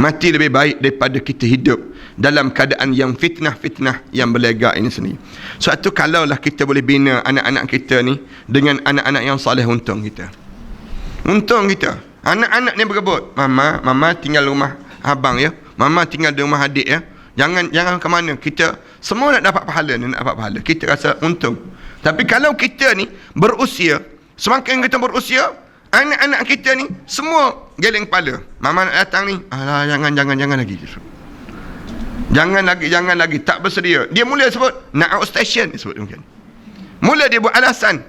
Mati lebih baik daripada kita hidup dalam keadaan yang fitnah-fitnah yang berlegak ini sendiri. Sebab tu kalaulah kita boleh bina anak-anak kita ni dengan anak-anak yang soleh, untung kita. Untung kita. Anak-anak ni berebut. Mama tinggal rumah abang ya. Mama tinggal di rumah adik ya. Jangan ke mana. Kita semua nak dapat pahala. Kita rasa untung. Tapi kalau kita ni berusia, semakin kita berusia, anak-anak kita ni semua geleng kepala. Mama nak datang ni, alah jangan lagi. Jangan lagi, tak bersedia. Dia mula sebut nak outstation, dia sebut mungkin. Mula dia buat alasan.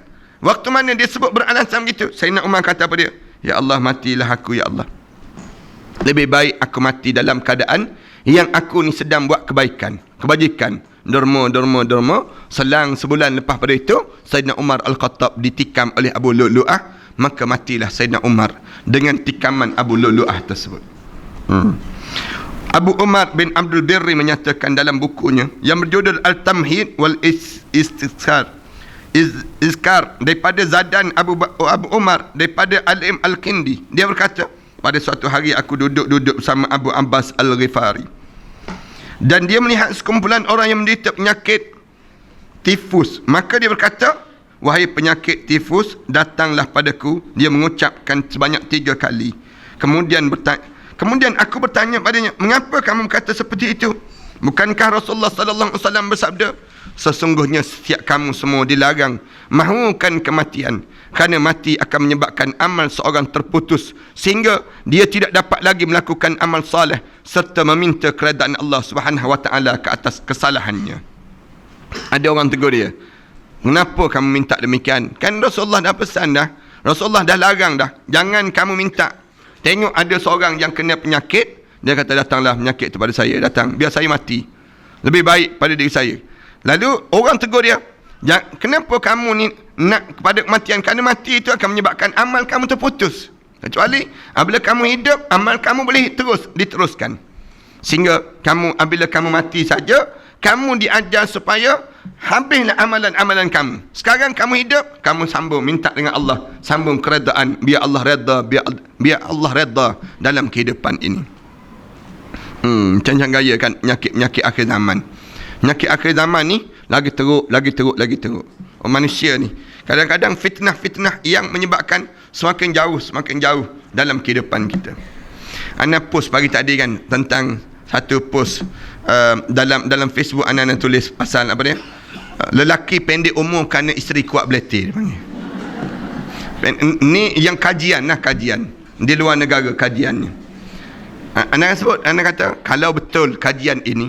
Waktu mana dia sebut beralasan begitu, Sayyidina Umar kata apa dia? Ya Allah, matilah aku ya Allah. Lebih baik aku mati dalam keadaan yang aku ni sedang buat kebajikan. Derma. Selang sebulan lepas pada itu, Sayyidina Umar Al-Khattab ditikam oleh Abu Lu'lu'ah. Maka matilah Sayyidina Umar dengan tikaman Abu Lu'lu'ah tersebut. Abu Umar bin Abdul Birri menyatakan dalam bukunya yang berjudul Al-Tamhid wal Izkar daripada Zadan Abu Umar daripada Al-Im Al-Kindi, dia berkata, pada suatu hari aku duduk bersama Abu Abbas Al-Ghifari, dan dia melihat sekumpulan orang yang menderita penyakit tifus. Maka dia berkata, wahai penyakit tifus, datanglah padaku. Dia mengucapkan sebanyak 3 kali. Kemudian aku bertanya padanya, mengapa kamu berkata seperti itu? Bukankah Rasulullah sallallahu alaihi wasallam bersabda, sesungguhnya setiap kamu semua dilarang mahukan kematian, kerana mati akan menyebabkan amal seorang terputus sehingga dia tidak dapat lagi melakukan amal soleh serta meminta keredaan Allah Subhanahu wa taala ke atas kesalahannya. Ada orang tegur dia, kenapa kamu minta demikian? Kan Rasulullah dah pesan dah. Rasulullah dah larang dah. Jangan kamu minta. Tengok ada seorang yang kena penyakit, dia kata datanglah penyakit itu pada saya. Datang, biar saya mati. Lebih baik pada diri saya. Lalu orang tegur dia, kenapa kamu ni nak kepada kematian? Kerana mati itu akan menyebabkan amal kamu terputus. Kecuali apabila kamu hidup, amal kamu boleh diteruskan. Sehingga apabila kamu mati saja, kamu diajar supaya habislah amalan-amalan kamu. Sekarang kamu hidup, kamu sambung minta dengan Allah, sambung keredaan, biar Allah redha, biar Allah redha dalam kehidupan ini. Macam gaya kan penyakit akhir zaman. Penyakit akhir zaman ni lagi teruk. Manusia ni kadang-kadang fitnah-fitnah yang menyebabkan semakin jauh dalam kehidupan kita. Ana post pagi tadi kan tentang satu post dalam Facebook ana tulis pasal apa dia? Lelaki pendek umur kerana isteri kuat beletir dia panggil. Ni yang kajian di luar negara kajiannya. Ana kata kalau betul kajian ini,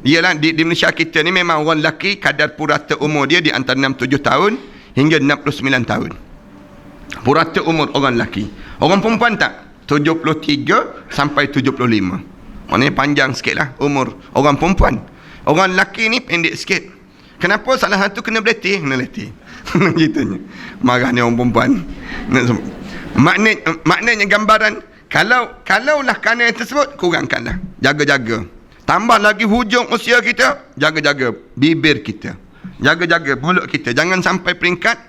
ialah di Malaysia kita ni memang orang lelaki kadar purata umur dia di antara 67 tahun hingga 69 tahun. Purata umur orang lelaki. Orang perempuan tak? 73 sampai 75. Maknanya panjang sikit lah umur orang perempuan. Orang lelaki ni pendek sikit. Kenapa? Salah satu kena beletir. Gitunya. Marahnya orang perempuan. Maknanya gambaran, kalaulah kerana tersebut, kurangkanlah. Jaga-jaga. Tambah lagi hujung usia kita, jaga-jaga bibir kita. Jaga-jaga mulut kita. Jangan sampai peringkat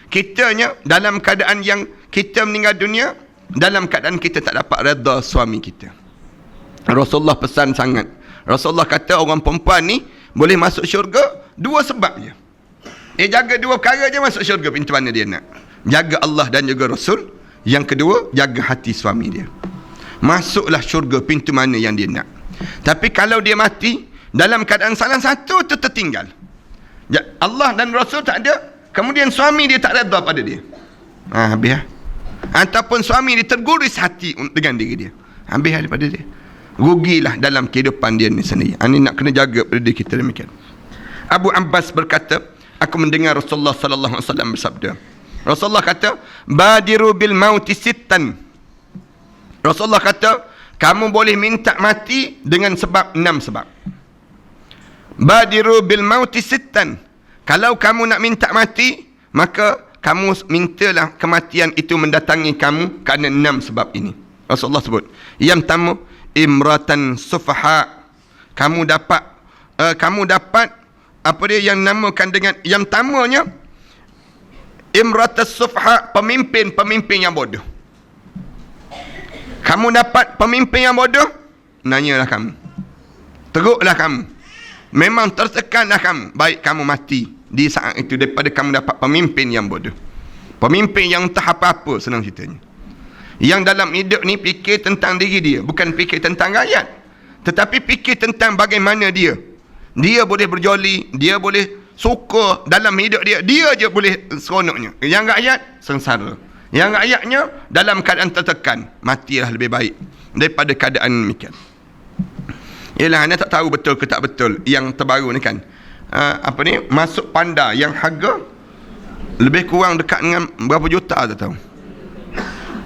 kitanya dalam keadaan yang kita meninggal dunia, dalam keadaan kita tak dapat redha suami kita. Rasulullah pesan sangat. Rasulullah kata orang perempuan ni boleh masuk syurga 2 sebabnya. Dia jaga 2 perkara je masuk syurga. Pintu mana dia nak? Jaga Allah dan juga Rasul. Yang kedua, jaga hati suami dia. Masuklah syurga pintu mana yang dia nak. Tapi kalau dia mati dalam keadaan salah satu tu tertinggal, Allah dan Rasul tak ada, kemudian suami dia tak redha pada dia, habis lah. Ataupun suami dia terguris hati dengan diri dia, habis lah daripada dia. Rugilah dalam kehidupan dia ni sendiri. Ini nak kena jaga pada diri kita demikian. Abu Abbas berkata, aku mendengar Rasulullah sallallahu alaihi wasallam bersabda. Rasulullah kata, badiru bil mauti sittan. Rasulullah kata, kamu boleh minta mati dengan sebab 6 sebab. Badiru bil mauti sittan. Kalau kamu nak minta mati, maka kamu mintalah kematian itu mendatangi kamu kerana 6 sebab ini. Rasulullah sebut, yang pertama, imratan sufaha. Kamu dapat apa dia yang namakan dengan yang pertamanya, imratas sufaha, pemimpin yang bodoh. Kamu dapat pemimpin yang bodoh, nanyalah kamu. Teruklah kamu. Memang tertekanlah kamu. Baik kamu mati di saat itu daripada kamu dapat pemimpin yang bodoh. Pemimpin yang entah apa-apa, senang ceritanya. Yang dalam hidup ni fikir tentang diri dia, bukan fikir tentang rakyat. Tetapi fikir tentang bagaimana dia. Dia boleh berjoli, dia boleh suka dalam hidup dia. Dia je boleh seronoknya. Yang rakyat, sengsara. Yang rakyatnya dalam keadaan tertekan. Matilah lebih baik daripada keadaan demikian. Yelah, anda tak tahu betul ke tak betul yang terbaru ni kan. Masuk panda yang harga lebih kurang dekat dengan berapa juta tak tahu.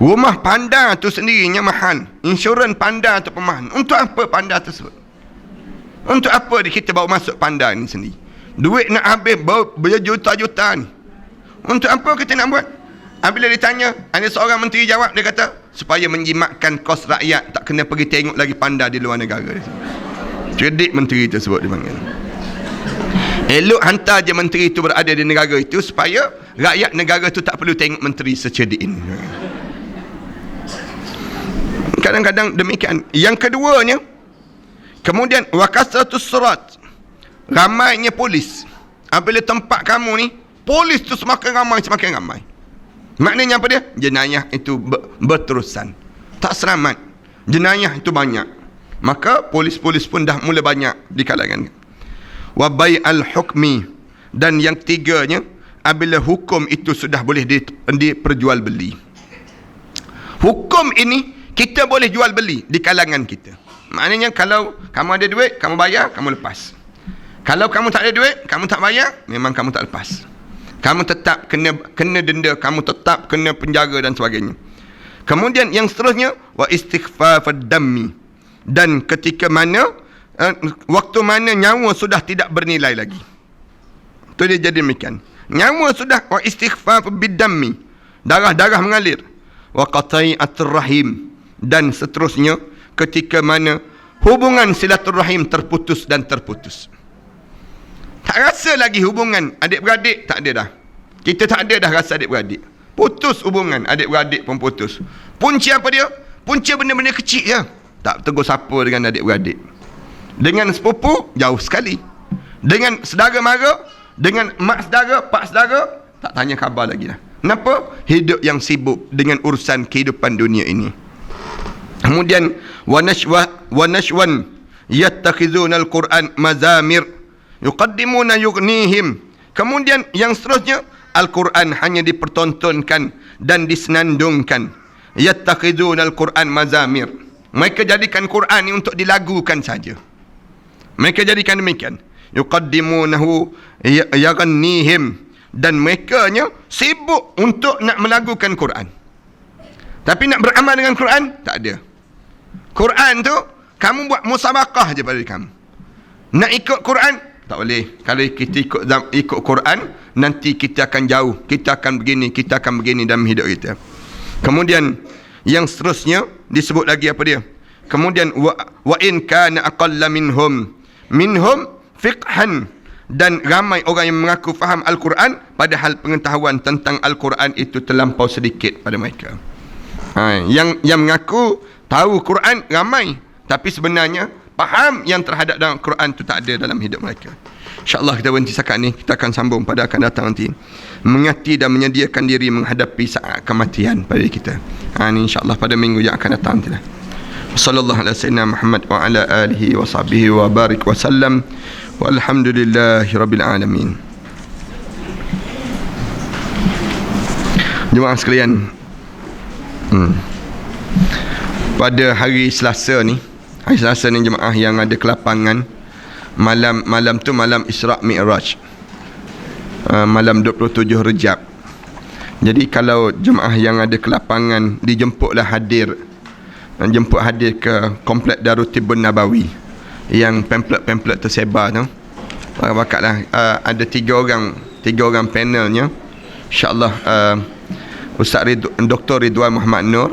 Rumah panda tu sendirinya mahal. Insurans panda tu pun mahal. Untuk apa panda tersebut? Untuk apa kita bawa masuk panda ni sendiri? Duit nak habis berjuta-juta ni. Untuk apa kita nak buat? Apabila ditanya, ada seorang menteri jawab, dia kata, supaya menjimatkan kos rakyat, tak kena pergi tengok lagi panda di luar negara. Cerdik menteri tersebut dipanggil. Elok hantar je menteri itu berada di negara itu, supaya rakyat negara itu tak perlu tengok menteri secerdik ini. Kadang-kadang demikian. Yang keduanya, kemudian wakasratus surat, ramainya polis. Apabila tempat kamu ni, polis tu semakin ramai. Maknanya apa dia? Jenayah itu berterusan. Tak selamat. Jenayah itu banyak. Maka polis-polis pun dah mula banyak di kalangan. Wa bai'al hukmi, dan yang tiganya, apabila hukum itu sudah boleh diperjualbeli. Hukum ini kita boleh jual beli di kalangan kita. Maknanya kalau kamu ada duit, kamu bayar, kamu lepas. Kalau kamu tak ada duit, kamu tak bayar, memang kamu tak lepas. Kamu tetap kena denda, kamu tetap kena penjara dan sebagainya. Kemudian yang seterusnya, wa istighfafad dammi, dan ketika mana waktu mana nyawa sudah tidak bernilai lagi. Itu dia jadi demikian. Nyawa sudah, wa istighfafid dammi, darah-darah mengalir. Wa qatai'atur rahim, dan seterusnya ketika mana hubungan silaturahim terputus. Tak rasa lagi hubungan adik-beradik, tak ada dah. Kita tak ada dah rasa adik-beradik. Putus hubungan adik-beradik pun putus. Punca apa dia? Punca benda-benda kecil je. Tak tegur siapa dengan adik-beradik. Dengan sepupu, jauh sekali. Dengan saudara mara, dengan mak saudara, pak saudara, tak tanya khabar lagi dah. Kenapa? Hidup yang sibuk dengan urusan kehidupan dunia ini. Kemudian wa nashwan yattakhizuna al-Quran mazamir yuqaddimuna yughnihim. Kemudian yang seterusnya, Al-Quran hanya dipertontonkan dan disenandungkan. Yattakhizuna al-Quran mazamir. Mereka jadikan Quran ini untuk dilagukan saja. Mereka jadikan demikian. Yuqaddimunahu yughnihim, dan mereka sibuk untuk nak melagukan Quran. Tapi nak beramal dengan Quran, tak ada. Quran tu, kamu buat musabaqah je pada kamu. Nak ikut Quran, tak boleh. Kalau kita ikut Quran, nanti kita akan jauh. Kita akan begini dalam hidup kita. Kemudian, yang seterusnya, disebut lagi apa dia? Kemudian, wa in kana aqalla minhum fiqhan, dan ramai orang yang mengaku faham Al-Quran, padahal pengetahuan tentang Al-Quran itu terlampau sedikit pada mereka. Yang mengaku tahu Quran ramai, tapi sebenarnya faham yang terhadap dalam Quran itu tak ada dalam hidup mereka. InsyaAllah kita berhenti setakat ni. Kita akan sambung pada akan datang nanti. Mengati dan menyediakan diri menghadapi saat kematian pada kita. Ini insyaAllah pada minggu yang akan datang nanti. Sallallahu ala sayyidina Muhammad wa ala alihi wa sahbihi wa barik wa sallam. Walhamdulillahi rabbil alamin. Jemaah sekalian, pada hari Selasa ni jemaah yang ada kelapangan, malam tu malam Isra' Mi'raj, malam 27 Rejab. Jadi kalau jemaah yang ada kelapangan dijemputlah hadir ke komplek Darut Tibbun Nabawi yang pamphlet tersebar tu. Bakatlah ada tiga orang panelnya. InsyaAllah Ustaz Dr. Ridwan Muhammad Nur,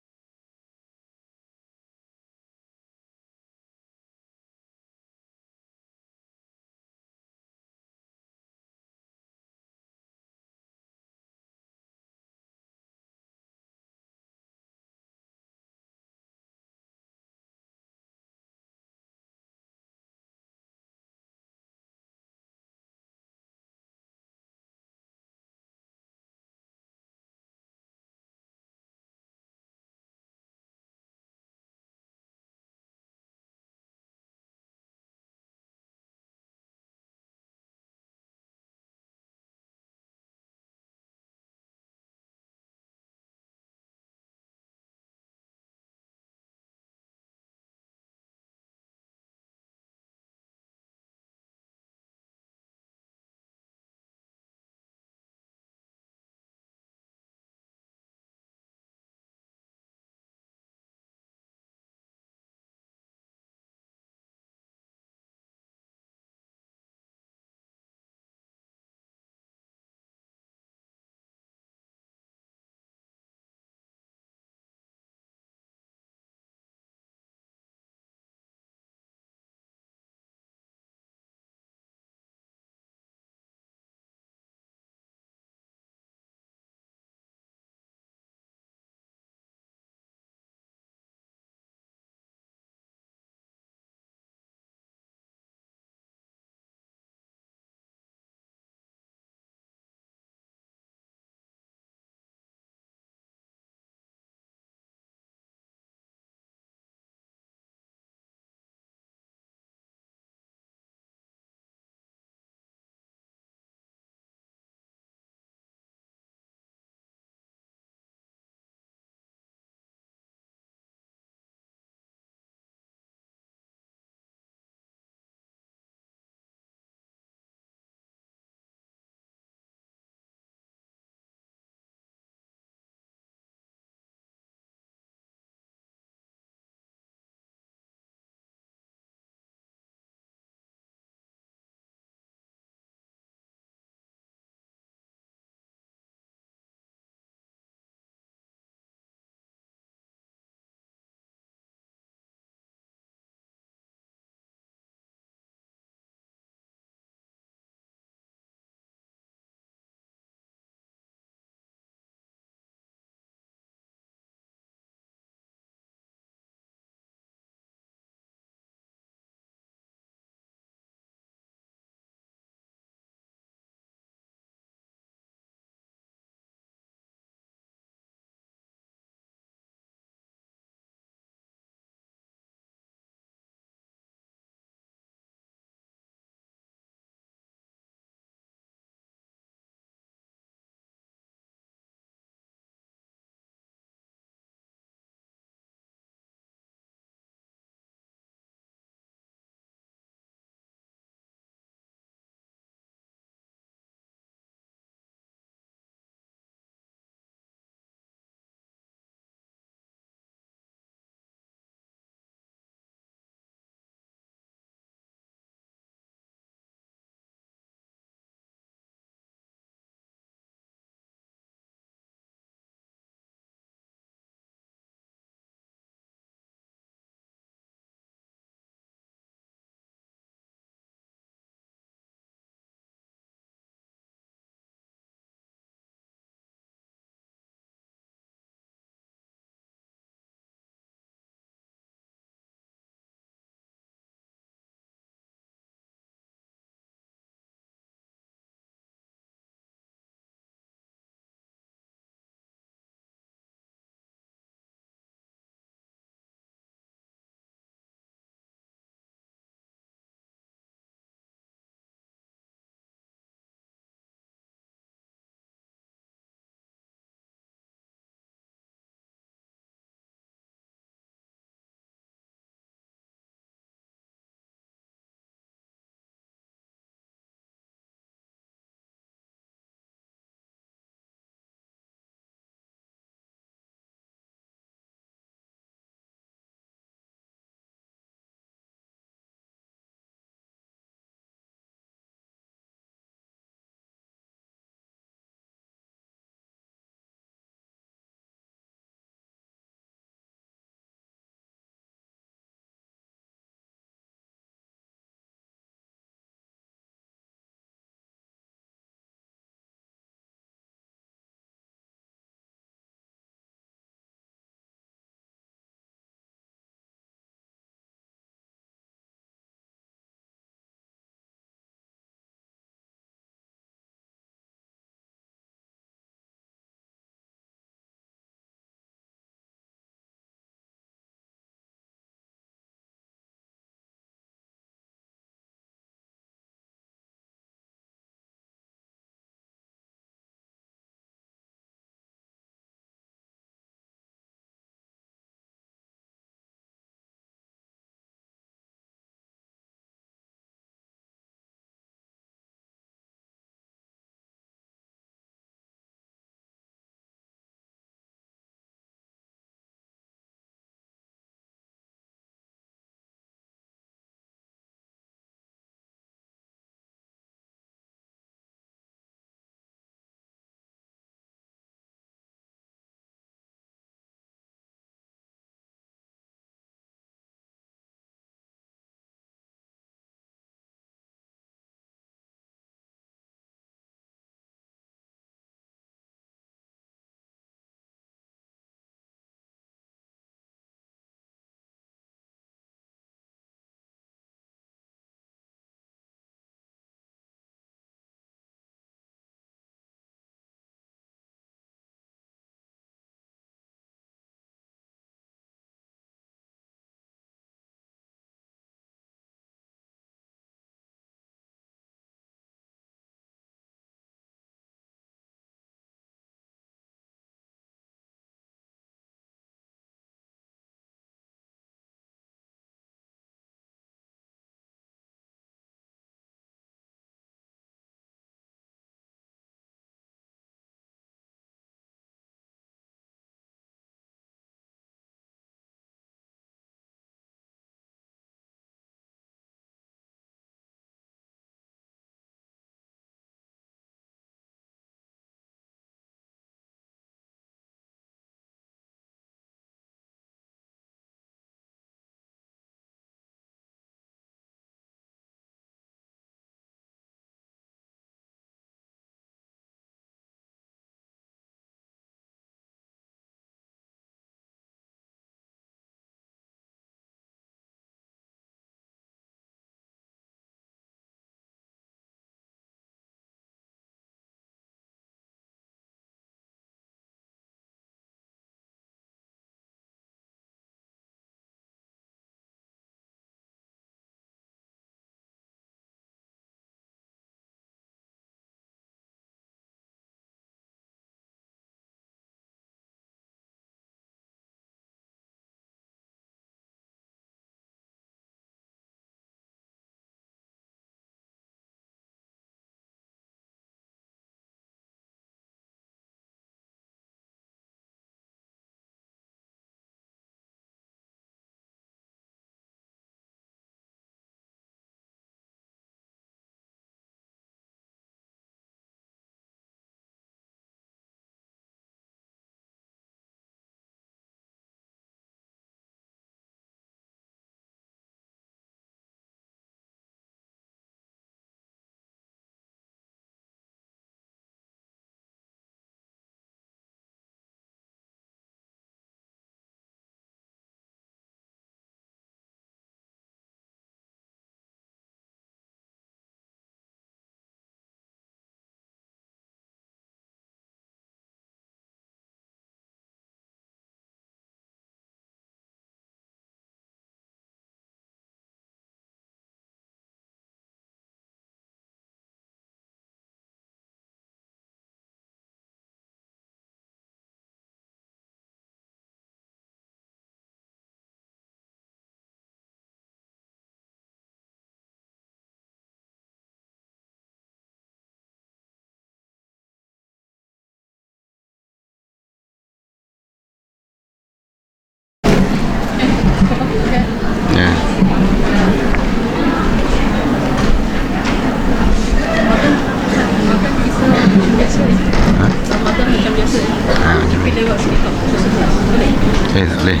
tak boleh.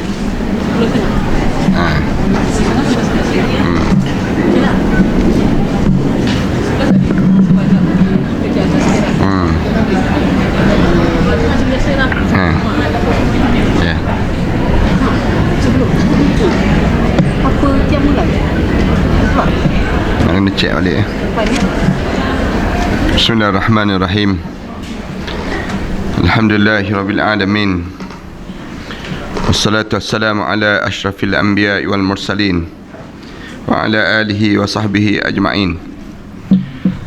Ha. Ya. Apa jam mulai? Nak kena cek balik. Bismillahirrahmanirrahim. Alhamdulillahirabbil alamin. Wassalatu wassalamu ala asyrafil anbiya'i wal mursalin wa ala alihi wa sahbihi ajma'in.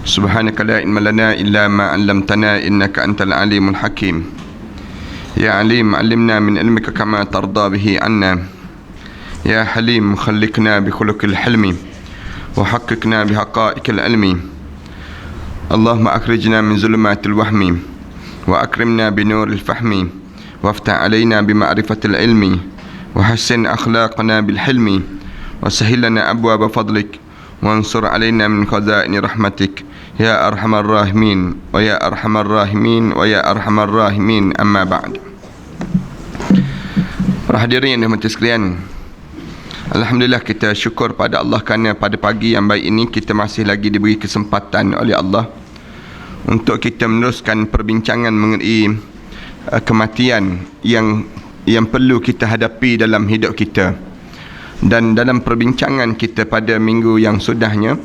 Subhanaka la ilma lana illa ma 'allamtana innaka antal alimul hakim. Ya alim 'allimna min ilmika kama tarda bihi 'anna. Ya halim khalliqna bi khuluqil hilmi wa haqqqiqna bi haqa'iqil ilmi. Allahumma akhrijna min zulumatil wahmi wa akrimna bi nuril fahmi waftah alaina bi ma'rifatil ilmi wa hassin akhlaqana bil hilmi wa sahhil lana abwaaba fadlik wansur alaina min khaza'ini rahmatik ya arhamar rahimin wa ya arhamar rahimin wa ya arhamar rahimin, amma ba'd. Para hadirin yang dirahmati sekalian, alhamdulillah kita syukur pada Allah kerana pada pagi yang baik ini kita masih lagi diberi kesempatan oleh Allah untuk kita meneruskan perbincangan mengenai kematian yang perlu kita hadapi dalam hidup kita. Dan dalam perbincangan kita pada minggu yang sudahnya,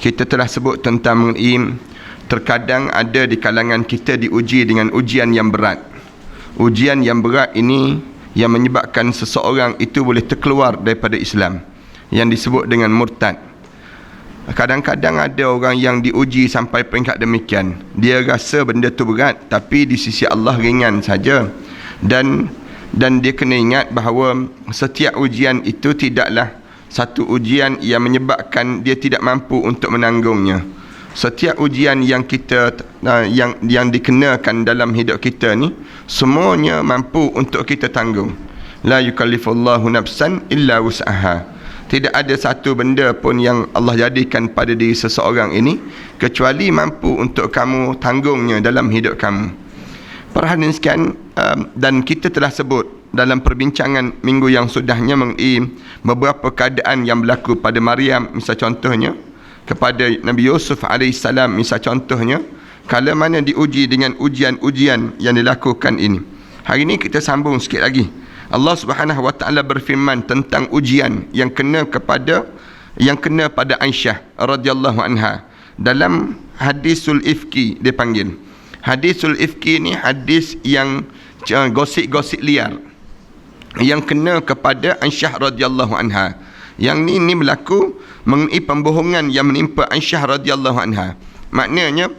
kita telah sebut tentang mengenai terkadang ada di kalangan kita diuji dengan ujian yang berat. Ujian yang berat ini yang menyebabkan seseorang itu boleh terkeluar daripada Islam, yang disebut dengan murtad. Kadang-kadang ada orang yang diuji sampai peringkat demikian. Dia rasa benda tu berat, tapi di sisi Allah ringan saja. Dan dia kena ingat bahawa setiap ujian itu tidaklah satu ujian yang menyebabkan dia tidak mampu untuk menanggungnya. Setiap ujian yang kita yang dikenakan dalam hidup kita ni, semuanya mampu untuk kita tanggung. La yukallifullahu nafsan illa wus'aha. Tidak ada satu benda pun yang Allah jadikan pada diri seseorang ini kecuali mampu untuk kamu tanggungnya dalam hidup kamu. Para hadirin sekalian, dan kita telah sebut dalam perbincangan minggu yang sudahnya mengenai beberapa keadaan yang berlaku pada Maryam, misal contohnya, kepada Nabi Yusuf AS, misal contohnya, kala mana diuji dengan ujian-ujian yang dilakukan ini. Hari ini kita sambung sikit lagi. Allah Subhanahu wa taala berfirman tentang ujian yang kena pada Aisyah radhiyallahu anha dalam hadisul ifki. Dia panggil hadisul ifki ni hadis yang gosip-gosip liar yang kena kepada Aisyah radhiyallahu anha. Yang ni berlaku mengenai pembohongan yang menimpa Aisyah radhiyallahu anha. Maknanya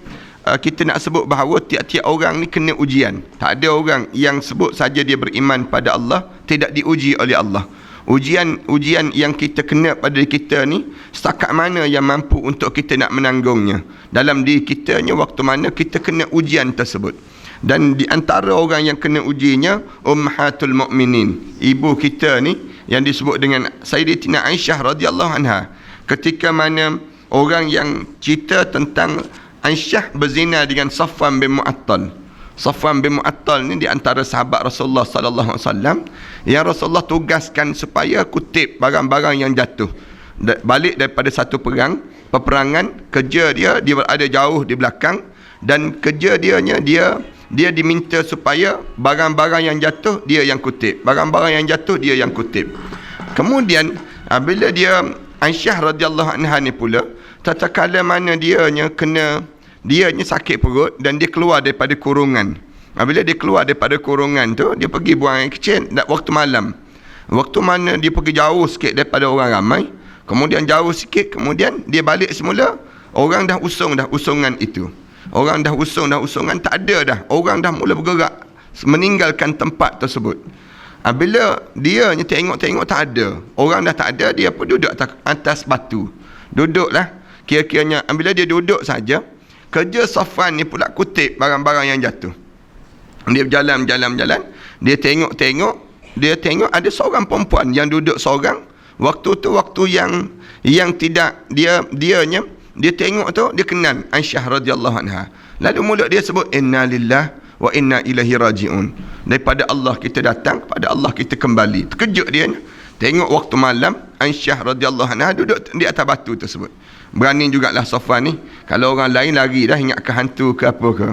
kita nak sebut bahawa tiap-tiap orang ni kena ujian. Tak ada orang yang sebut saja dia beriman pada Allah tidak diuji oleh Allah. Ujian yang kita kena pada diri kita ni, setakat mana yang mampu untuk kita nak menanggungnya. Dalam diri kita ni, waktu mana kita kena ujian tersebut. Dan di antara orang yang kena ujinya, Ummahatul Mukminin, ibu kita ni yang disebut dengan Sayyidatina Aisyah radhiyallahu anha. Ketika mana orang yang cerita tentang Aisyah berzina dengan Safwan bin Mu'attal. Safwan bin Mu'attal ni di antara sahabat Rasulullah sallallahu alaihi wasallam yang Rasulullah tugaskan supaya kutip barang-barang yang jatuh. Balik daripada satu peperangan, kerja dia berada jauh di belakang, dan kerja dia diminta supaya barang-barang yang jatuh dia yang kutip. Barang-barang yang jatuh dia yang kutip. Kemudian bila Aisyah radhiyallahu anha ni pula, tatkala mana dia sakit perut dan dia keluar daripada kurungan. Bila dia keluar daripada kurungan tu, dia pergi buang air kecil waktu malam. Waktu mana dia pergi jauh sikit daripada orang ramai, kemudian jauh sikit, kemudian dia balik semula, orang dah usung usungan itu. Orang dah usungan, tak ada dah. Orang dah mula bergerak meninggalkan tempat tersebut. Bila dia tengok tak ada, orang dah tak ada, dia pun duduk atas batu. Duduklah, kira-kiranya bila dia duduk saja, kerja Safwan ni pula kutip barang-barang yang jatuh. Dia berjalan, dia tengok ada seorang perempuan yang duduk seorang. Waktu tu waktu yang tidak dia tengok tu, dia kenal Aisyah radhiyallahu anha. Lalu mulut dia sebut inna lillahi wa inna ilaihi raji'un. Daripada Allah kita datang, pada Allah kita kembali. Terkejut dia. Tengok waktu malam, Aisyah radhiyallahu anha duduk di atas batu tersebut. Berani jugalah Safwan ni. Kalau orang lain lari dah ingat ke hantu ke apa ke.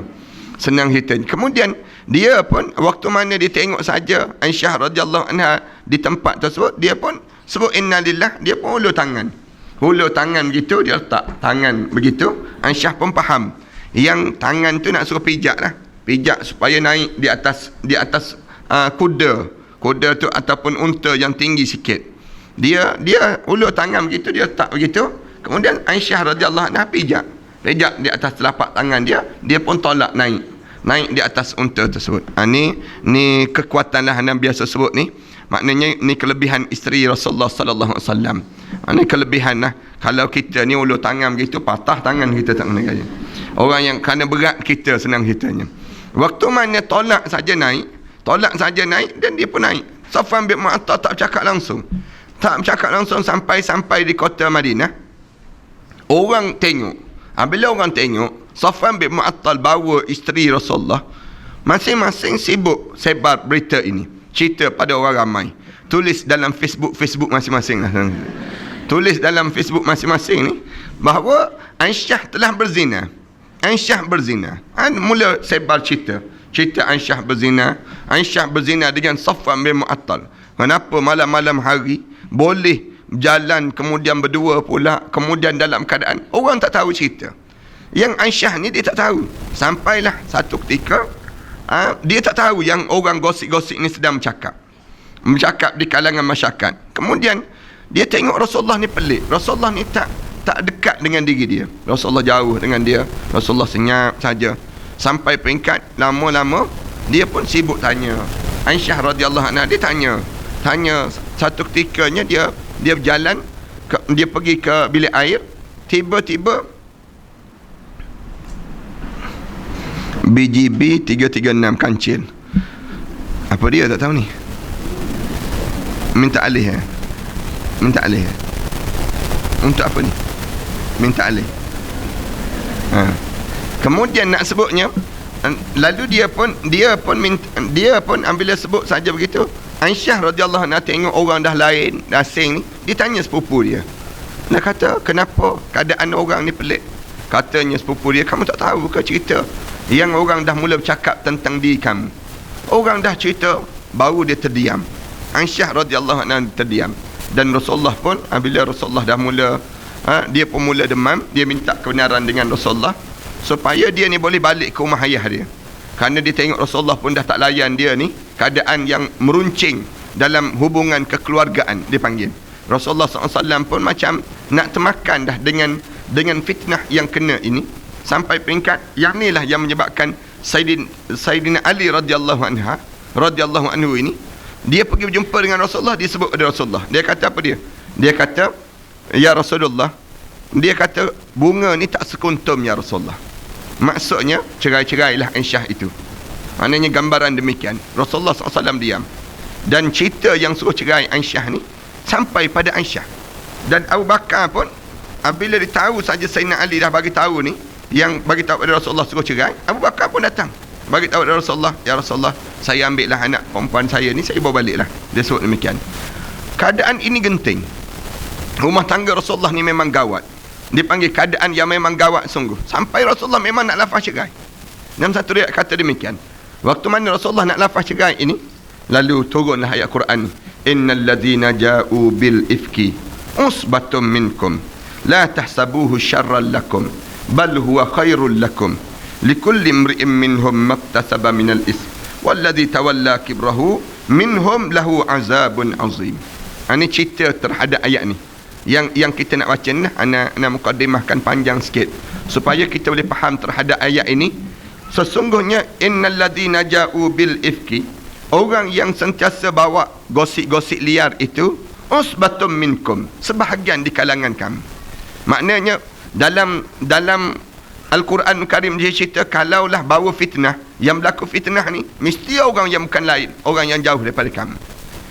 Senang cerita. Kemudian dia pun waktu mana dia tengok saja Aisyah radhiyallahu anha di tempat tersebut, dia pun sebut innalillah, dia pun hulur tangan. Hulur tangan begitu, dia letak tangan begitu. Aisyah pun faham yang tangan tu nak suruh pijak lah. Pijak supaya naik di atas kuda tu ataupun unta yang tinggi sikit. Dia ulur tangan begitu, dia letak begitu. Kemudian Aisyah radhiyallahu anha pijak di atas telapak tangan dia pun tolak naik di atas unta tersebut. Ni kekuatan lah yang biasa sebut ni. Maknanya ni kelebihan isteri Rasulullah sallallahu alaihi wasallam. Ini kelebihan lah. Kalau kita ni ulur tangan begitu, patah tangan kita tak kena gaya. Orang yang kerana berat kita senang ceritanya. Waktu mana tolak saja naik dan dia pun naik. Safwan bin Mu'attal tak bercakap langsung sampai di kota Madinah. Orang tengok. Bila orang tengok Safwan bin Mu'attal bawa isteri Rasulullah, masing-masing sibuk sebar berita ini, cerita pada orang ramai, tulis dalam Facebook masing-masing lah. Tulis dalam Facebook masing-masing ni bahawa Aisyah telah berzina. Mula sebar cerita Aisyah berzina dengan Safwan bin Mu'attal. Kenapa malam-malam hari boleh berjalan, kemudian berdua pula, kemudian dalam keadaan orang tak tahu cerita. Yang Aisyah ni dia tak tahu. Sampailah satu ketika dia tak tahu yang orang gosip-gosip ni sedang bercakap di kalangan masyarakat. Kemudian dia tengok Rasulullah ni pelik. Rasulullah ni tak dekat dengan diri dia. Rasulullah jauh dengan dia. Rasulullah senyap saja. Sampai peringkat lama-lama dia pun sibuk tanya. Aisyah radhiyallahu anha dia tanya satu ketikanya dia berjalan dia pergi ke bilik air, tiba-tiba BGB 336 kancil. Apa dia tak tahu ni? Minta alih. Untuk apa ni? Minta alih. Kemudian nak sebutnya, lalu dia pun bila sebut saja begitu, Aisyah radhiyallahu anha tengok orang dah lain, dah asing ni, dia tanya sepupu dia. Dia kata, kenapa keadaan orang ni pelik? Katanya sepupu dia, kamu tak tahu ke cerita yang orang dah mula bercakap tentang diri kamu? Orang dah cerita, baru dia terdiam. Aisyah radhiyallahu anha terdiam. Dan Rasulullah pun, bila Rasulullah dah mula dia pun mula demam, dia minta kebenaran dengan Rasulullah supaya dia ni boleh balik ke rumah ayah dia. Kerana dia tengok Rasulullah pun dah tak layan dia ni, keadaan yang meruncing dalam hubungan kekeluargaan dia panggil. Rasulullah SAW pun macam nak termakan dah dengan fitnah yang kena ini. Sampai peringkat yang inilah yang menyebabkan Sayyidina Ali radhiyallahu anhu ini, dia pergi berjumpa dengan Rasulullah, dia sebut pada Rasulullah. Dia kata apa dia? Dia kata, ya Rasulullah, dia kata bunga ni tak sekuntum ya Rasulullah. Maksudnya cerai-cerailah Aisyah itu. Maknanya gambaran demikian. Rasulullah SAW diam. Dan cerita yang suruh cerai Aisyah ni sampai pada Aisyah. Dan Abu Bakar pun bila dia tahu saja Sayyidina Ali dah bagi tahu ni, yang bagi tahu pada Rasulullah suruh cerai, Abu Bakar pun datang bagi tahu pada Rasulullah, ya Rasulullah, saya ambillah anak perempuan saya ni, saya bawa baliklah. Dia sebut demikian. Keadaan ini genting. Rumah tangga Rasulullah ni memang gawat. Dipanggil keadaan yang memang gawat sungguh. Sampai Rasulullah memang nak lafaz cerai. Dalam satu riwayat kata demikian. Waktu mana Rasulullah nak lafaz cerai ini, lalu turunlah ayat Quran. Innal ladzina ja'u bil ifki usbatum minkum la tahsabuhu syarran lakum bal huwa khairul lakum likulli imri'in minhum maktasaba minal ism walladzi tawalla kibrahu minhum lahu azabun azim. Ini cerita terhadap ayat ni. Yang kita nak baca ni, ana mukaddimahkan panjang sikit supaya kita boleh faham terhadap ayat ini. Sesungguhnya innal ladzina ja'u bil ifki, orang yang sentiasa bawa gosip-gosip liar itu, usbatum minkum, sebahagian di kalangan kamu. Maknanya dalam Al-Quran Karim dia cerita, kalaulah bawa fitnah, yang berlaku fitnah ni mesti orang yang bukan lain, orang yang jauh daripada kamu.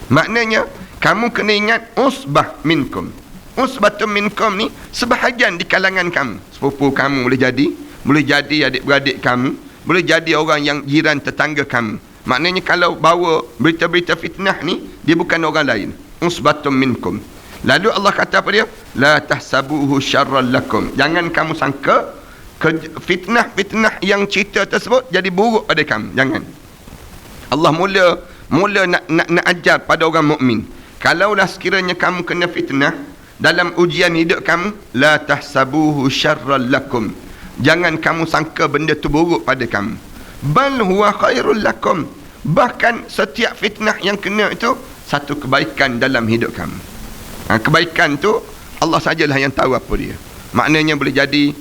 Maknanya kamu kena ingat usbah minkum. Usbatum minkum ni sebahagian di kalangan kamu. Sepupu kamu boleh jadi adik-beradik kamu, boleh jadi orang yang jiran tetangga kamu. Maknanya kalau bawa berita-berita fitnah ni, dia bukan orang lain. Usbatum minkum. Lalu Allah kata apa dia? La tahsabuhu syarran lakum. Jangan kamu sangka fitnah-fitnah yang cerita tersebut jadi buruk pada kamu. Jangan. Allah mula nak ajar pada orang mukmin. Kalaulah sekiranya kamu kena fitnah dalam ujian hidup kamu, la tahsabuhu syarran lakum. Jangan kamu sangka benda tu buruk pada kamu. Bal huwa khairul lakum. Bahkan setiap fitnah yang kena itu satu kebaikan dalam hidup kamu. Kebaikan tu Allah sajalah yang tahu apa dia. Maknanya boleh jadi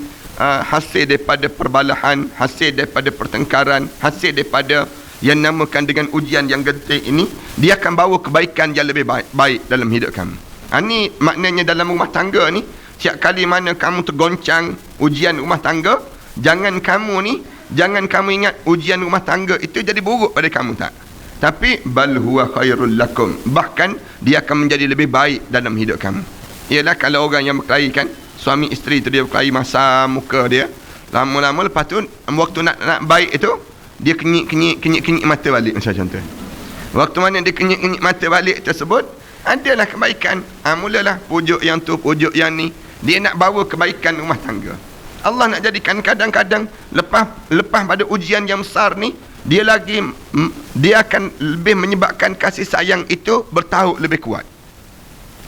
hasil daripada perbalahan, hasil daripada pertengkaran, hasil daripada yang namakan dengan ujian yang genting ini, dia akan bawa kebaikan yang lebih baik dalam hidup kamu. Ini maknanya dalam rumah tangga ni, setiap kali mana kamu tergoncang ujian rumah tangga, jangan kamu ingat ujian rumah tangga itu jadi buruk pada kamu, tak. Tapi bal huwa khairul lakum. Bahkan dia akan menjadi lebih baik dalam hidup kamu. Ialah kalau orang yang berkelahi kan, suami isteri tu dia berkelahi masa muka dia, lama-lama lepas tu waktu nak baik itu, dia kenyik mata balik macam contoh. Waktu mana dia kenyik mata balik tersebut, adalah kebaikan. Mulalah pujuk yang tu, pujuk yang ni. Dia nak bawa kebaikan rumah tangga. Allah nak jadikan kadang-kadang lepas pada ujian yang besar ni, dia akan lebih menyebabkan kasih sayang itu bertaut lebih kuat.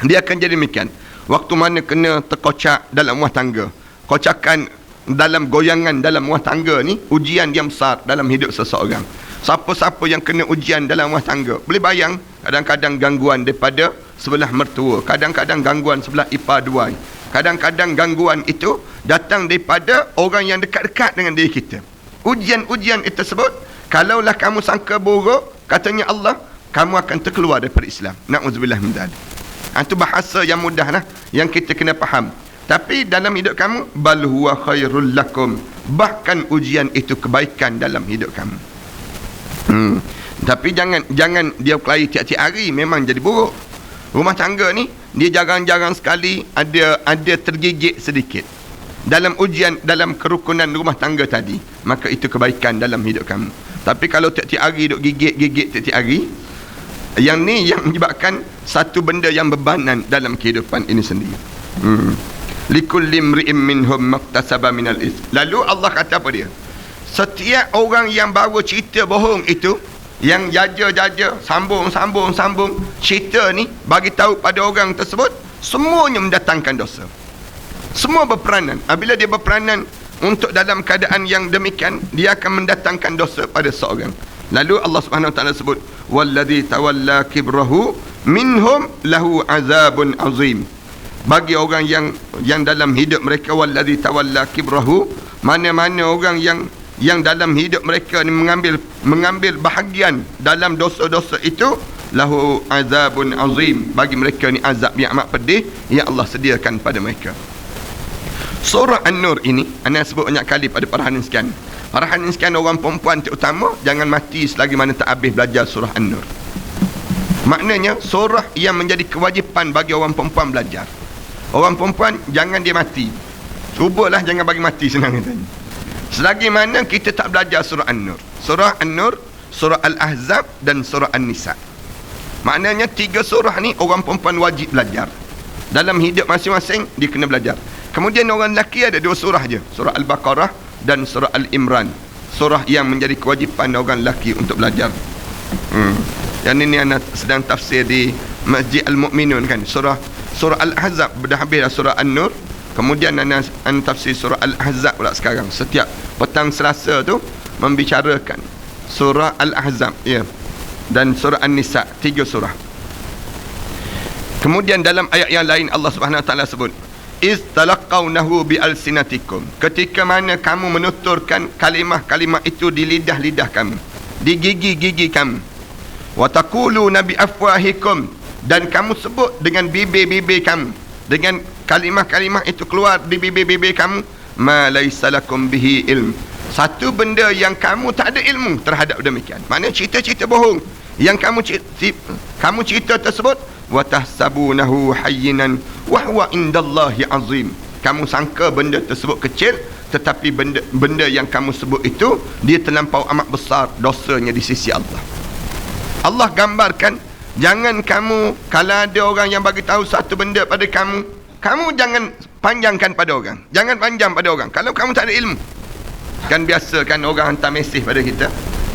Dia akan jadi demikian. Waktu mana kena terkocak dalam rumah tangga, kocakan dalam goyangan dalam rumah tangga ni, ujian yang besar dalam hidup seseorang. Siapa-siapa yang kena ujian dalam rumah tangga, boleh bayang kadang-kadang gangguan daripada sebelah mertua, kadang-kadang gangguan sebelah ipar duai, kadang-kadang gangguan itu datang daripada orang yang dekat-dekat dengan diri kita. Ujian-ujian itu tersebut, kalaulah kamu sangka buruk, katanya Allah, kamu akan terkeluar daripada Islam. Na'udzubillah min dzalik. Itu bahasa yang mudah lah, yang kita kena faham. Tapi dalam hidup kamu, bal huwa khairul lakum. Bahkan ujian itu kebaikan dalam hidup kamu. Tapi jangan dia berkelahi tiap-tiap hari, memang jadi buruk. Rumah tangga ni, dia jarang-jarang sekali ada tergigit sedikit dalam ujian, dalam kerukunan rumah tangga tadi, maka itu kebaikan dalam hidup kamu. Tapi kalau tiap-tiap hari duk gigit tiap-tiap hari, yang ni yang menyebabkan satu benda yang bebanan dalam kehidupan ini sendiri. Likulli imri'in minhum maktasaba minal ism. Lalu Allah kata apa dia? Setiap orang yang bawa cerita bohong itu, yang jaja sambung cerita ni bagi tahu pada orang tersebut, semuanya mendatangkan dosa. Semua berperanan. Apabila dia berperanan untuk dalam keadaan yang demikian, dia akan mendatangkan dosa pada seorang. Lalu Allah Subhanahu Wa Taala sebut, walladzi tawalla kibrahu minhum lahu azabun azim. Bagi orang yang dalam hidup mereka, walladzi tawalla kibrahu, mana-mana orang yang dalam hidup mereka ni mengambil bahagian dalam dosa-dosa itu, lahu azabun azim. Bagi mereka ni azab yang amat pedih yang Allah sediakan pada mereka. Surah An-Nur ini ana sebut banyak kali pada parahan sekian. Parahan sekian orang perempuan terutama, jangan mati selagi mana tak habis belajar surah An-Nur. Maknanya surah yang menjadi kewajipan bagi orang perempuan belajar. Orang perempuan jangan dia mati. Cubalah jangan bagi mati, senang katanya. Selagi mana kita tak belajar surah An-Nur. Surah An-Nur, surah Al-Ahzab dan surah An-Nisa. Maknanya 3 surah ni orang perempuan wajib belajar. Dalam hidup masing-masing dia kena belajar. Kemudian orang lelaki ada 2 surah je, surah Al-Baqarah dan surah Al-Imran. Surah yang menjadi kewajipan orang lelaki untuk belajar. Yang ini anak sedang tafsir di Masjid Al-Mu'minun kan. Surah Al-Ahzab dah habis dah surah An-Nur. Kemudian anak tafsir surah Al-Ahzab pula sekarang. Setiap petang Selasa tu membicarakan surah Al-Ahzab, ya. Dan surah An-Nisa, 3 surah. Kemudian dalam ayat yang lain Allah Subhanahu Wa Taala sebut, istalaqawnahu bialsinatikum. Ketika mana kamu menuturkan kalimah-kalimah itu di lidah-lidah kamu, di gigi-gigi kamu. Wa taquluna bi afwahikum, dan kamu sebut dengan bibir-bibir kamu, dengan kalimah-kalimah itu keluar di bibir-bibir kamu, ma laysa lakum bihi ilm. Satu benda yang kamu tak ada ilmu terhadap demikian. Maknanya cerita-cerita bohong yang kamu cerita tersebut, wa tahsabunahu hayyinan wa huwa indallahi azim. Kamu sangka benda tersebut kecil, tetapi benda yang kamu sebut itu dia terlampau amat besar dosanya di sisi Allah. Allah gambarkan, jangan kamu, kalau ada orang yang bagi tahu satu benda pada kamu, kamu jangan panjangkan pada orang. Jangan panjang pada orang. Kalau kamu tak ada ilmu. Kan biasa kan orang hantar mesej pada kita.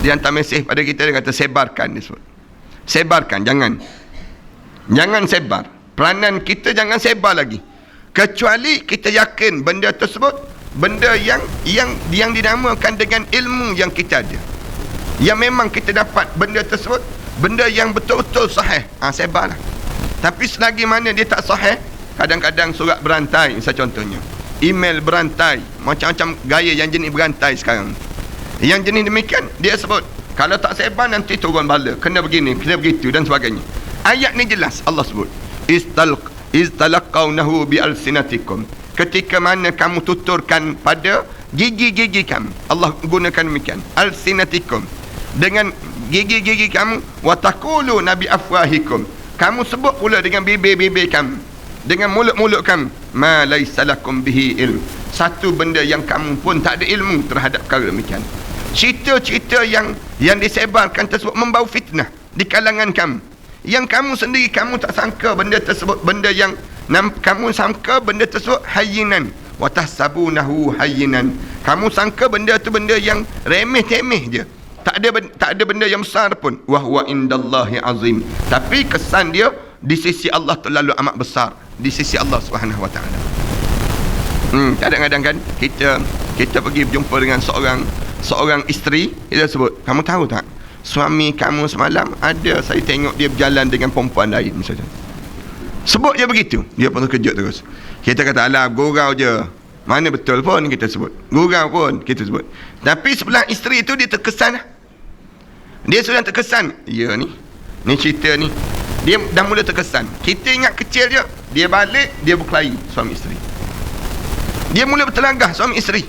Dia hantar mesej pada kita, dia kata sebarkan, dia sebut. Sebarkan, jangan. Jangan sebar. Peranan kita jangan sebar lagi. Kecuali kita yakin benda tersebut, benda yang dinamakan dengan ilmu yang kita ada. Yang memang kita dapat benda tersebut, benda yang betul-betul sahih, sebarlah. Tapi selagi mana dia tak sahih, kadang-kadang surat berantai, misalnya contohnya, email berantai, macam-macam gaya yang jenis berantai sekarang. Yang jenis demikian, dia sebut, kalau tak sebar nanti turun bala, kena begini, kena begitu dan sebagainya. Ayat ni jelas, Allah sebut, istalaqawnahu bi'alsinatikum. Ketika mana kamu tuturkan pada gigi-gigi kamu, Allah gunakan demikian, alsinatikum, dengan gigi-gigi kamu, watakulu nabi afwahikum, kamu sebut pula dengan bibir-bibir kamu, dengan mulut-mulut kamu, ma laysa lakum bihi ilm, satu benda yang kamu pun tak ada ilmu terhadap perkara demikian. Cerita-cerita yang disebarkan tersebut membau fitnah di kalangan kamu, yang kamu sendiri kamu tak sangka benda tersebut, benda yang kamu sangka benda tersebut hayyinan wa tahsabunahu hayyinan, kamu sangka benda tu benda yang remeh-temeh je, tak ada benda yang besar pun, wa huwa indallahi azim, tapi kesan dia di sisi Allah terlalu amat besar, di sisi Allah Subhanahu wa taala. Kadang-kadang kan kita pergi berjumpa dengan seorang isteri, dia sebut, kamu tahu tak, suami kamu semalam ada, saya tengok dia berjalan dengan perempuan lain misalnya. Sebut je begitu, dia pun terkejut terus. Kita kata, alah, gurau je, mana betul pun kita sebut, gurau pun kita sebut. Tapi sebelah isteri itu dia terkesan, dia sudah terkesan, ya ni cerita ni, dia dah mula terkesan. Kita ingat kecil je, dia balik, dia berkelahi suami isteri, dia mula bertelagah suami isteri.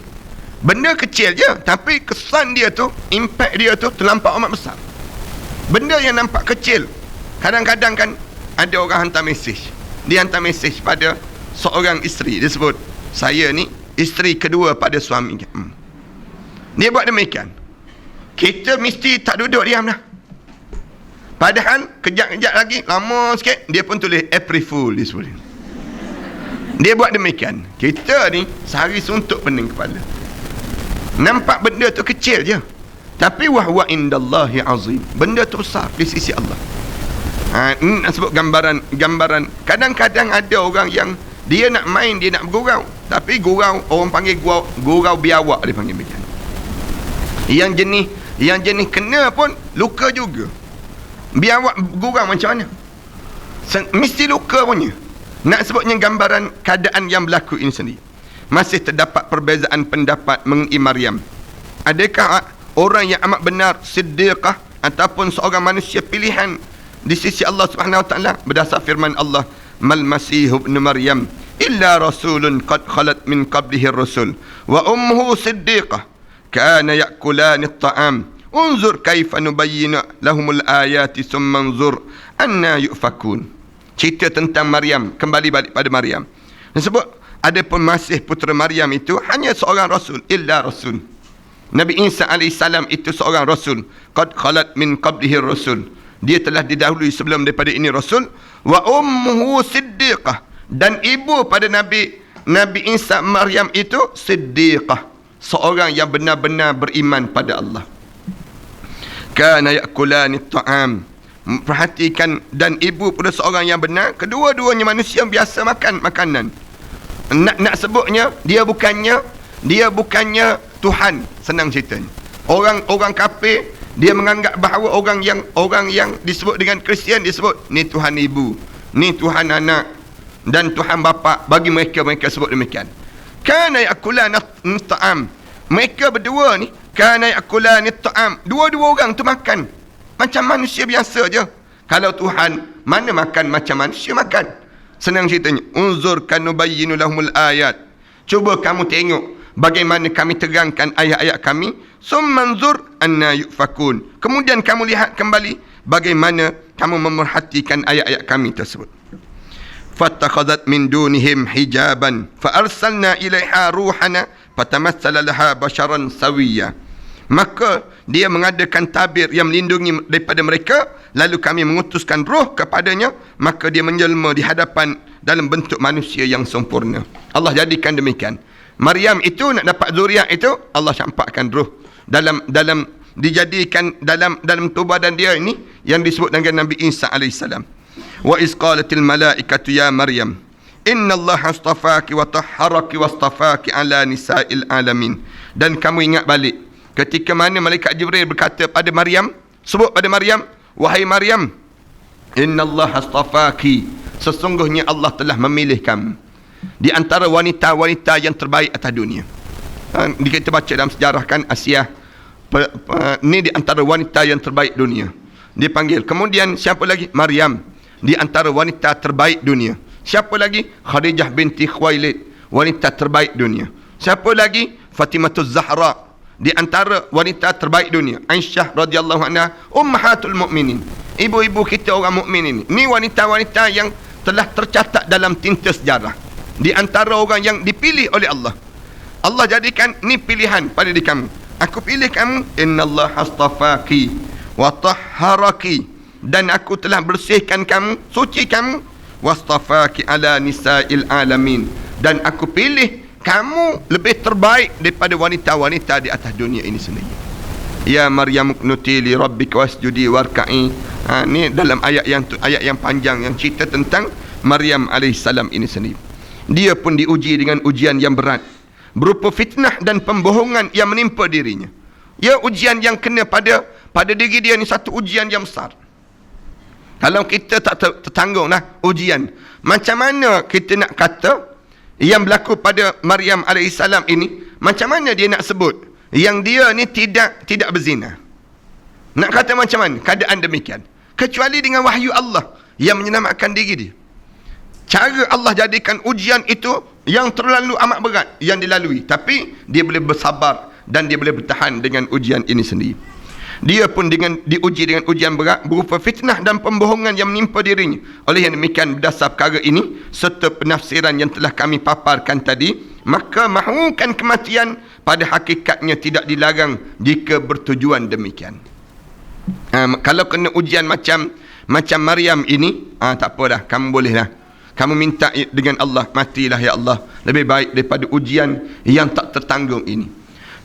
Benda kecil je, tapi kesan dia tu, impact dia tu terlampau amat besar. Benda yang nampak kecil, kadang-kadang kan ada orang hantar mesej, dia hantar mesej pada seorang isteri, dia sebut, saya ni isteri kedua pada suami. Dia buat demikian, kita mesti tak duduk diam dah. Padahal kejap-kejap lagi, lama sikit, dia pun tulis April Fool, dia sebut. Dia buat demikian. Kita ni sehari suntuk pening kepala. Nampak benda tu kecil je, tapi wahwa indallahi azim, benda tu besar di sisi Allah. Ini nak sebut gambaran. Kadang-kadang ada orang yang dia nak main, dia nak bergurau, tapi gurau, orang panggil gurau biawak, dia panggil macam. Yang jenis kena pun luka juga. Biawak gurau macam mana? Mesti luka punya. Nak sebutnya gambaran keadaan yang berlaku ini sendiri. Masih terdapat perbezaan pendapat mengenai Maryam. Adakah orang yang amat benar siddiqah ataupun seorang manusia pilihan di sisi Allah Subhanahu wa taala? Berdasar firman Allah, mal masih ibn Maryam illa rasulun qad khalat min qablihi ar-rusul wa ummuhu siddiqah kana ya'kulani at-ta'am unzur kaifa nubayyinu lahumul ayati thumma anzur anna yufakun. Cerita tentang Maryam, kembali balik pada Maryam. Disebut ada pun masih putera Maryam itu hanya seorang rasul, illa rasul. Nabi Isa AS itu seorang rasul, qad khalat min qablihi ar-rusul, dia telah didahului sebelum daripada ini rasul. Wa ummuhu siddiqah, dan ibu pada Nabi Isa Maryam itu siddiqah, seorang yang benar-benar beriman pada Allah. Kana ya'kulani at-ta'am, perhatikan, dan ibu pada seorang yang benar, kedua-duanya manusia biasa makan makanan. Nak sebutnya, dia bukannya Tuhan, senang ceritanya. Orang kafir, dia menganggap bahawa orang yang disebut dengan Kristian, disebut ni Tuhan ibu, ni Tuhan anak, dan Tuhan bapa. Bagi mereka sebut demikian. Kana ya'kulan at-ta'am, mereka berdua ni kana ya'kulan at-ta'am, dua-dua orang tu makan macam manusia biasa je. Kalau Tuhan, mana makan macam manusia makan. Senang ceritanya, unzur kanubayyinu lahumul ayat, cuba kamu tengok bagaimana kami terangkan ayat-ayat kami, summanzur anna yufakun, kemudian kamu lihat kembali bagaimana kamu memerhatikan ayat-ayat kami tersebut. Fattakhadhat min dunihim hijaban fa arsalna ilaiha ruhana fatamassala laha basharan sawiyya. Maka dia mengadakan tabir yang melindungi daripada mereka, lalu kami mengutuskan roh kepadanya, maka dia menjelma di hadapan dalam bentuk manusia yang sempurna. Allah jadikan demikian. Maryam itu nak dapat zuriat itu, Allah campakkan roh dalam dijadikan dalam tubuh badan dia ini yang disebut dengan Nabi Isa alaihissalam. Wa iz qalatil malaikatu ya Maryam inna Allah astafaki wa tahharaki wa astafaki ala nisa'il alamin. Dan kamu ingat balik ketika mana malaikat Jibril berkata pada Maryam, sebut pada Maryam, wahai Maryam, inna Allah astafaki, sesungguhnya Allah telah memilih kamu di antara wanita-wanita yang terbaik atas dunia. Kita baca dalam sejarah kan, Asia ni di antara wanita yang terbaik dunia, dia panggil. Kemudian siapa lagi? Maryam di antara wanita terbaik dunia. Siapa lagi? Khadijah binti Khuwailid, wanita terbaik dunia. Siapa lagi? Fatimahuz Zahra, di antara wanita terbaik dunia. Aisyah radhiyallahu anha, ummahatul mukminin, ibu-ibu kita orang mukmin ini. Ni wanita-wanita yang telah tercatat dalam tinta sejarah, di antara orang yang dipilih oleh Allah. Allah jadikan ni pilihan pada diri kamu. Aku pilih kamu, innallah astafaki wa tahharaki, dan aku telah bersihkan kamu, suci kamu, wastafaki ala nisa'il alamin, dan aku pilih kamu lebih terbaik daripada wanita-wanita di atas dunia ini sendiri. Ya Maryam qnuti li rabbika wasjudi warka'i. Ni dalam ayat yang panjang yang cerita tentang Maryam alaihissalam ini sendiri. Dia pun diuji dengan ujian yang berat, berupa fitnah dan pembohongan yang menimpa dirinya. Ya, ujian yang kena pada diri dia ni satu ujian yang besar. Kalau kita tak tertanggung lah ujian, macam mana kita nak kata yang berlaku pada Maryam alaihissalam ini, macam mana dia nak sebut yang dia ni tidak berzina? Nak kata macam mana keadaan demikian? Kecuali dengan wahyu Allah yang menyelamatkan diri dia. Cara Allah jadikan ujian itu yang terlalu amat berat yang dilalui, tapi dia boleh bersabar dan dia boleh bertahan dengan ujian ini sendiri. Dia pun diuji dengan ujian berat berupa fitnah dan pembohongan yang menimpa dirinya. Oleh yang demikian, berdasar perkara ini serta penafsiran yang telah kami paparkan tadi, maka mahukan kematian pada hakikatnya tidak dilarang jika bertujuan demikian. Kalau kena ujian macam Maryam ini, tak apa dah, kamu boleh lah, kamu minta dengan Allah, matilah ya Allah, lebih baik daripada ujian yang tak tertanggung ini.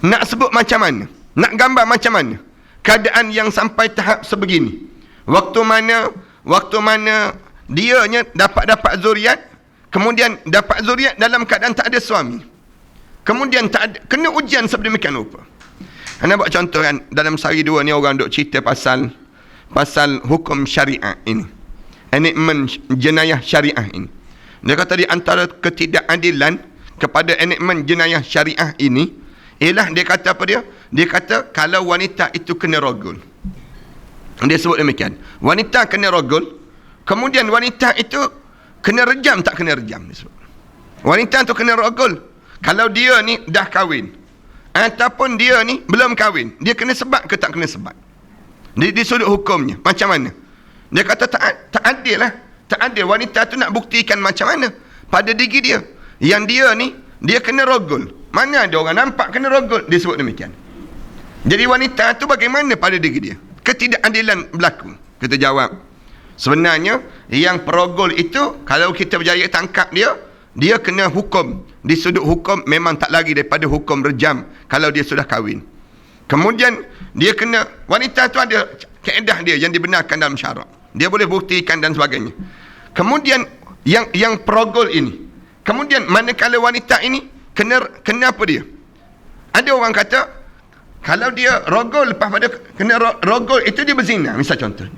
Nak sebut macam mana, nak gambar macam mana keadaan yang sampai tahap sebegini, waktu mana dianya dapat zuriat, kemudian dapat zuriat dalam keadaan tak ada suami, kemudian tak ada, kena ujian sedemikian rupa. Anda buat contoh kan, dalam sehari dua ni orang duk cerita pasal hukum syariah ini, enakmen jenayah syariah ini. Dia kata di antara ketidakadilan kepada enakmen jenayah syariah ini ialah, dia kata apa dia? Dia kata kalau wanita itu kena rogol. Dia sebut demikian. Wanita kena rogol, kemudian wanita itu kena rejam, tak kena rejam. Dia sebut. Wanita itu kena rogol kalau dia ni dah kahwin, ataupun dia ni belum kahwin. Dia kena sebat ke tak kena sebat? Di sudut hukumnya macam mana? Dia kata tak adil lah. Tak adil. Wanita tu nak buktikan macam mana pada diri dia yang dia ni, dia kena rogol. Mana ada orang nampak kena rogol? Dia sebut demikian. Jadi wanita tu bagaimana pada diri dia? Ketidakadilan berlaku. Kita jawab, sebenarnya yang perogol itu, kalau kita berjaya tangkap dia kena hukum. Di sudut hukum memang tak lagi daripada hukum rejam kalau dia sudah kahwin. Kemudian dia kena, wanita tu ada kaedah dia yang dibenarkan dalam syarak, dia boleh buktikan dan sebagainya. Kemudian yang perogol ini, kemudian manakala wanita ini kena apa dia? Ada orang kata kalau dia rogol, lepas pada kena rogol itu dia berzina, misal contohnya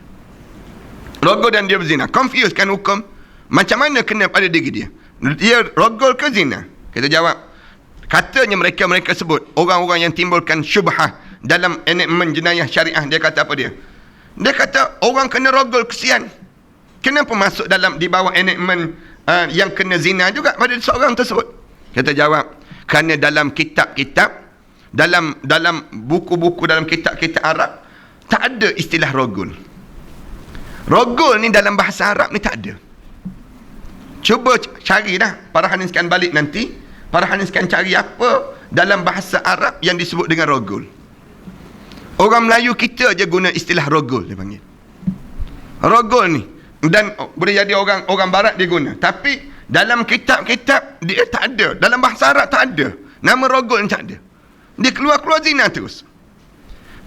rogol dan dia berzina, confuse kan hukum, macam mana kena pada diri dia? Dia rogol ke zina? Kita jawab, katanya mereka sebut orang-orang yang timbulkan syubhah dalam enakmen jenayah syariah. Dia kata apa dia? Dia kata orang kena rogol, kesian, kenapa masuk di bawah enakmen yang kena zina juga pada seorang tersebut? Kita jawab, kerana dalam kitab-kitab, dalam buku-buku, dalam kitab-kitab Arab tak ada istilah rogol. Rogol ni dalam bahasa Arab ni tak ada. Cuba cari dah, para hadiskan balik nanti Farhan sekarang cari apa dalam bahasa Arab yang disebut dengan rogol. Orang Melayu kita je guna istilah rogol, dia panggil. Rogol ni. Dan boleh jadi orang barat dia guna. Tapi dalam kitab-kitab dia tak ada. Dalam bahasa Arab tak ada. Nama rogol ni tak ada. Dia keluar zina terus.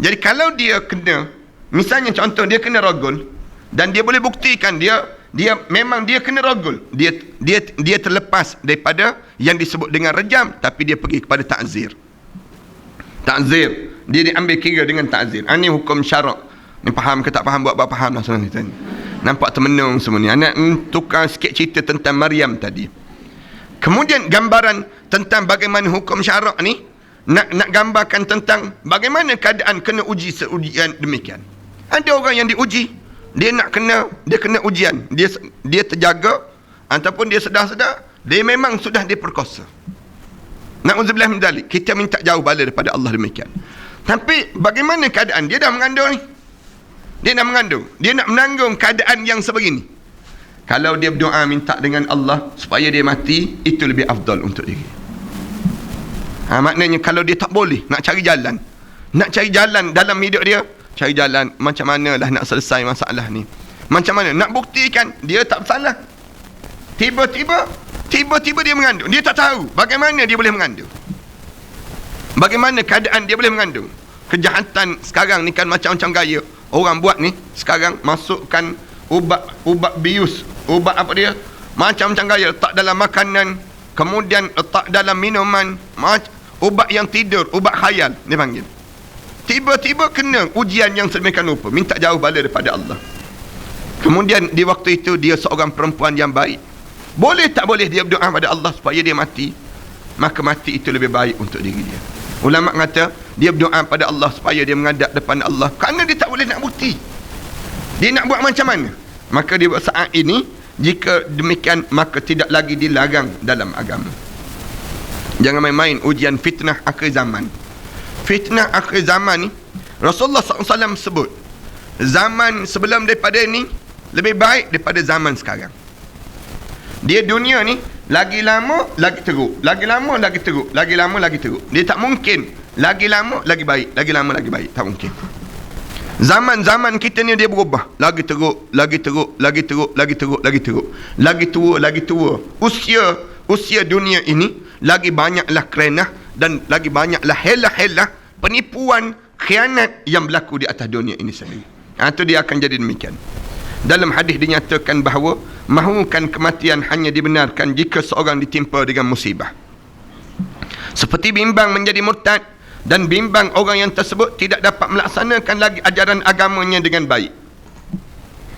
Jadi kalau dia kena, misalnya contoh dia kena rogol dan dia boleh buktikan dia memang dia kena rogol. Dia terlepas daripada yang disebut dengan rejam, tapi dia pergi kepada ta'zir. Ta'zir. Dia diambil kira dengan ta'zir. Ini hukum syarak. Ni faham ke tak faham, buat faham lah sebenarnya tadi. Nampak termenung semua ni. Anak tukar sikit cerita tentang Maryam tadi. Kemudian gambaran tentang bagaimana hukum syarak ni nak gambarkan tentang bagaimana keadaan kena uji seujian demikian. Ada orang yang diuji, dia kena ujian, dia terjaga ataupun dia sedar-sedar dia memang sudah diperkosa. Na'udzubillah min dzalik. Kita minta jauh bala daripada Allah demikian. Tapi bagaimana keadaan dia dah mengandung ni? Dia nak menanggung keadaan yang sebegini. Kalau dia berdoa minta dengan Allah supaya dia mati, itu lebih afdal untuk dia. Maknanya kalau dia tak boleh nak cari jalan dalam hidup dia, cari jalan macam manalah nak selesai masalah ni. Macam mana nak buktikan dia tak bersalah. Tiba-tiba dia mengandung. Dia tak tahu bagaimana dia boleh mengandung. Bagaimana keadaan dia boleh mengandung. Kejahatan sekarang ni kan macam-macam gaya. Orang buat ni sekarang masukkan ubat bius, ubat apa dia, macam-macam gaya, letak dalam makanan, kemudian letak dalam minuman, ubat yang tidur, ubat khayal dia panggil. Tiba-tiba kena ujian yang sedemikian rupa, minta jauh bala daripada Allah. Kemudian di waktu itu dia seorang perempuan yang baik. Boleh tak boleh dia berdoa pada Allah supaya dia mati? Maka mati itu lebih baik untuk diri dia. Ulama kata dia berdoa pada Allah supaya dia menghadap depan Allah, kerana dia tak boleh nak bukti. Dia nak buat macam mana? Maka dia buat saat ini, jika demikian maka tidak lagi dilarang dalam agama. Jangan main-main ujian fitnah akhir zaman. Fitnah akhir zaman ni Rasulullah SAW sebut zaman sebelum daripada ni lebih baik daripada zaman sekarang. Dia dunia ni lagi lama lagi teruk, lagi lama lagi teruk, lagi lama lagi teruk. Dia tak mungkin lagi lama lagi baik, lagi lama lagi baik, tak mungkin. Zaman-zaman kita ni dia berubah, lagi teruk, lagi teruk, lagi teruk, lagi teruk, lagi teruk, lagi tua, lagi tua. Usia dunia ini lagi banyaklah kerenah dan lagi banyaklah helah-helah, penipuan, khianat yang berlaku di atas dunia ini sendiri. Itu dia akan jadi demikian. Dalam hadis dinyatakan bahawa mahukan kematian hanya dibenarkan jika seorang ditimpa dengan musibah. Seperti bimbang menjadi murtad dan bimbang orang yang tersebut tidak dapat melaksanakan lagi ajaran agamanya dengan baik.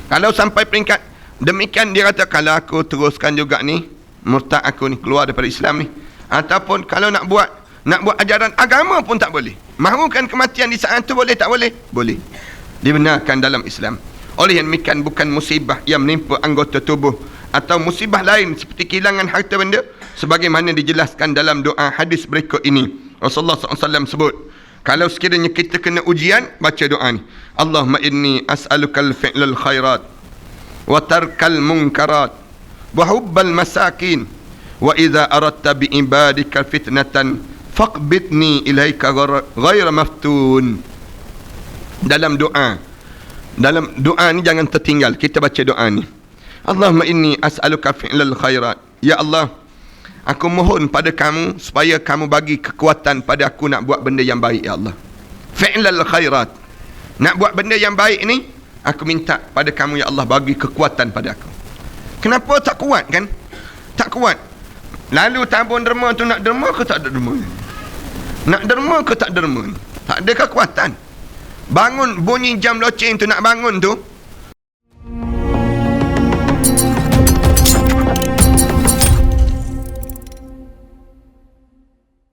Kalau sampai peringkat demikian, dia kata kalau aku teruskan juga ni, murtad aku ni, keluar daripada Islam ni. Ataupun kalau nak buat ajaran agama pun tak boleh. Mahukan kematian di saat itu boleh tak boleh? Boleh. Dibenarkan dalam Islam. Oleh yang demikian bukan musibah yang menimpa anggota tubuh atau musibah lain seperti kehilangan harta benda, sebagaimana dijelaskan dalam doa hadis berikut ini. Rasulullah SAW sebut, kalau sekiranya kita kena ujian, baca doa ni. Allahumma inni as'alukal fi'lal khairat wa tarkal munkarat wa hubbal masakin wa idza aradta bi ibadika fitnatan faqbidni ilaika ghaira maftun. Dalam doa ni jangan tertinggal, kita baca doa ni. Allahumma inni as'aluka fi'lal khairat. Ya Allah, aku mohon pada kamu supaya kamu bagi kekuatan pada aku nak buat benda yang baik, ya Allah. Fi'lal khairat, nak buat benda yang baik ni, aku minta pada kamu, ya Allah, bagi kekuatan pada aku. Kenapa tak kuat kan? Tak kuat. Lalu tabun derma tu, nak derma ke tak ada derma? Nak derma ke tak derma? Tak ada kekuatan. Bangun bunyi jam loceng tu, nak bangun tu,